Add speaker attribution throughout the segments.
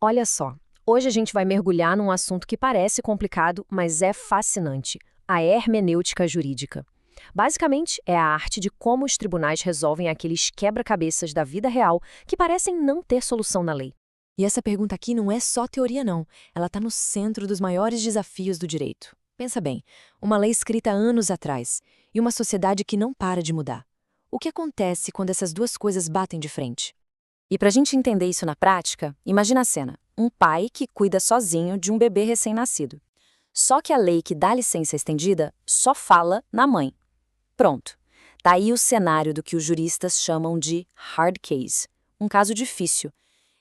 Speaker 1: Olha só, hoje a gente vai mergulhar num assunto que parece complicado, mas é fascinante: a hermenêutica jurídica. Basicamente, é a arte de como os tribunais resolvem aqueles quebra-cabeças da vida real que parecem não ter solução na lei.
Speaker 2: E essa pergunta aqui não é só teoria, não. Ela está no centro dos maiores desafios do direito. Pensa bem, uma lei escrita há anos atrás e uma sociedade que não para de mudar. O que acontece quando essas duas coisas batem de frente?
Speaker 1: E para a gente entender isso na prática, imagina a cena: um pai que cuida sozinho de um bebê recém-nascido. Só que a lei que dá licença estendida só fala na mãe. Pronto. Tá aí o cenário do que os juristas chamam de hard case, um caso difícil.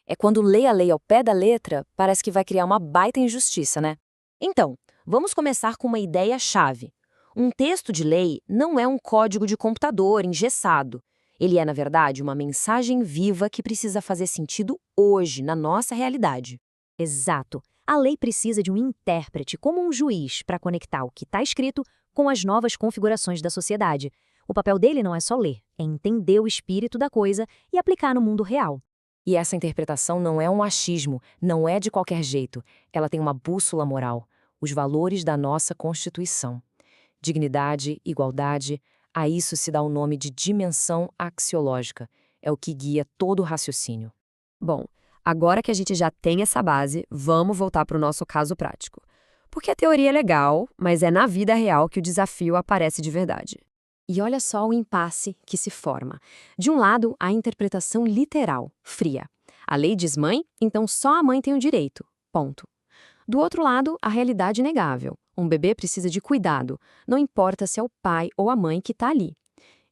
Speaker 1: É quando lê a lei ao pé da letra, parece que vai criar uma baita injustiça, né? Então, vamos começar com uma ideia-chave. Um texto de lei não é um código de computador engessado. Ele é, na verdade, uma mensagem viva que precisa fazer sentido hoje, na nossa realidade. Exato. A lei precisa de um intérprete, como um juiz, para conectar o que está escrito com as novas configurações da sociedade. O papel dele não é só ler, é entender o espírito da coisa e aplicar no mundo real.
Speaker 2: E essa interpretação não é um achismo, não é de qualquer jeito. Ela tem uma bússola moral, os valores da nossa Constituição. Dignidade, igualdade, a isso se dá o nome de dimensão axiológica. É o que guia todo o raciocínio.
Speaker 1: Bom, agora que a gente já tem essa base, vamos voltar para o nosso caso prático. Porque a teoria é legal, mas é na vida real que o desafio aparece de verdade. E olha só o impasse que se forma. De um lado, a interpretação literal, fria. A lei diz mãe, então só a mãe tem o direito. Ponto. Do outro lado, a realidade inegável. Um bebê precisa de cuidado, não importa se é o pai ou a mãe que está ali.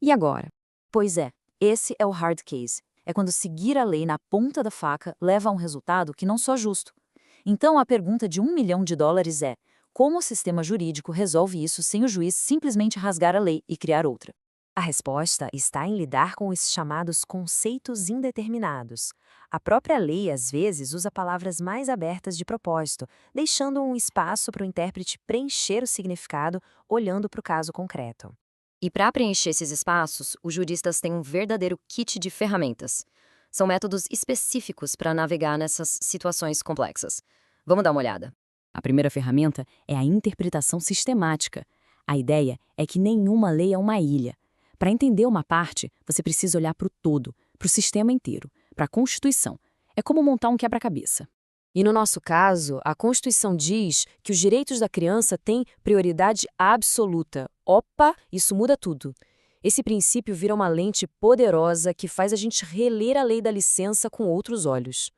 Speaker 1: E agora?
Speaker 3: Pois é, esse é o hard case. É quando seguir a lei na ponta da faca leva a um resultado que não só justo. Então a pergunta de US$ 1 milhão é: como o sistema jurídico resolve isso sem o juiz simplesmente rasgar a lei e criar outra? A resposta está em lidar com os chamados conceitos indeterminados. A própria lei, às vezes, usa palavras mais abertas de propósito, deixando um espaço para o intérprete preencher o significado olhando para o caso concreto.
Speaker 1: E para preencher esses espaços, os juristas têm um verdadeiro kit de ferramentas. São métodos específicos para navegar nessas situações complexas. Vamos dar uma olhada.
Speaker 2: A primeira ferramenta é a interpretação sistemática. A ideia é que nenhuma lei é uma ilha. Para entender uma parte, você precisa olhar para o todo, para o sistema inteiro, para a Constituição. É como montar um quebra-cabeça.
Speaker 1: E no nosso caso, a Constituição diz que os direitos da criança têm prioridade absoluta. Opa, isso muda tudo. Esse princípio vira uma lente poderosa que faz a gente reler a lei da licença com outros olhos.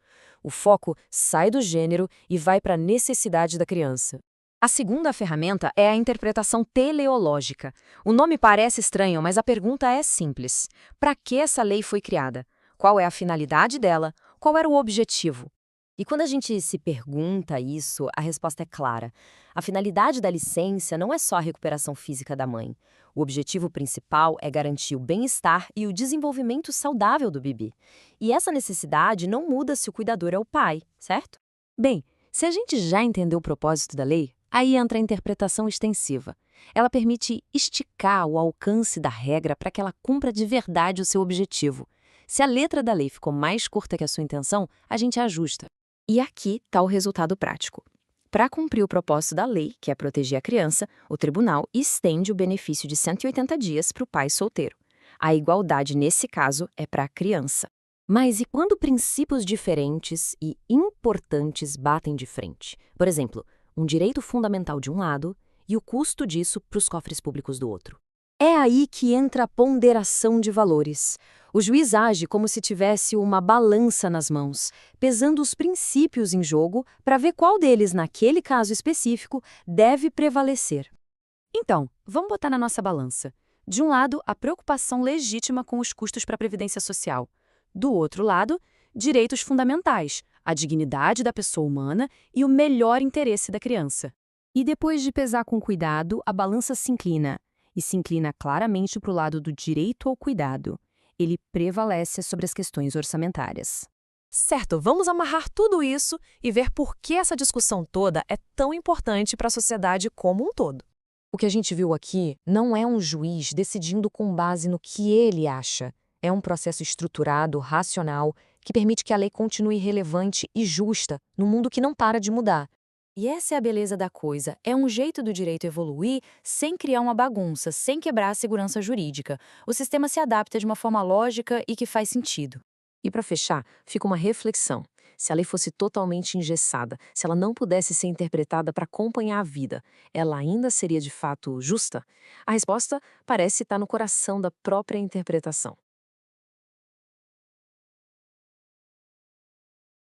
Speaker 1: O foco sai do gênero e vai para a necessidade da criança. A segunda ferramenta é a interpretação teleológica. O nome parece estranho, mas a pergunta é simples. Para que essa lei foi criada? Qual é a finalidade dela? Qual era o objetivo? E quando a gente se pergunta isso, a resposta é clara. A finalidade da licença não é só a recuperação física da mãe. O objetivo principal é garantir o bem-estar e o desenvolvimento saudável do bebê. E essa necessidade não muda se o cuidador é o pai, certo?
Speaker 2: Bem, se a gente já entendeu o propósito da lei, aí entra a interpretação extensiva. Ela permite esticar o alcance da regra para que ela cumpra de verdade o seu objetivo. Se a letra da lei ficou mais curta que a sua intenção, a gente ajusta. E aqui está o resultado prático. Para cumprir o propósito da lei, que é proteger a criança, o tribunal estende o benefício de 180 dias para o pai solteiro. A igualdade, nesse caso, é para a criança. Mas e quando princípios diferentes e importantes batem de frente? Por exemplo, um direito fundamental de um lado e o custo disso para os cofres públicos do outro.
Speaker 1: É aí que entra a ponderação de valores. O juiz age como se tivesse uma balança nas mãos, pesando os princípios em jogo para ver qual deles, naquele caso específico, deve prevalecer.
Speaker 2: Então, vamos botar na nossa balança. De um lado, a preocupação legítima com os custos para a Previdência Social. Do outro lado, direitos fundamentais, a dignidade da pessoa humana e o melhor interesse da criança. E depois de pesar com cuidado, a balança se inclina. E se inclina claramente para o lado do direito ao cuidado. Ele prevalece sobre as questões orçamentárias.
Speaker 4: Certo, vamos amarrar tudo isso e ver por que essa discussão toda é tão importante para a sociedade como um todo.
Speaker 2: O que a gente viu aqui não é um juiz decidindo com base no que ele acha. É um processo estruturado, racional, que permite que a lei continue relevante e justa num mundo que não para de mudar.
Speaker 3: E essa é a beleza da coisa. É um jeito do direito evoluir sem criar uma bagunça, sem quebrar a segurança jurídica. O sistema se adapta de uma forma lógica e que faz sentido.
Speaker 2: E para fechar, fica uma reflexão. Se a lei fosse totalmente engessada, se ela não pudesse ser interpretada para acompanhar a vida, ela ainda seria de fato justa? A resposta parece estar no coração da própria interpretação.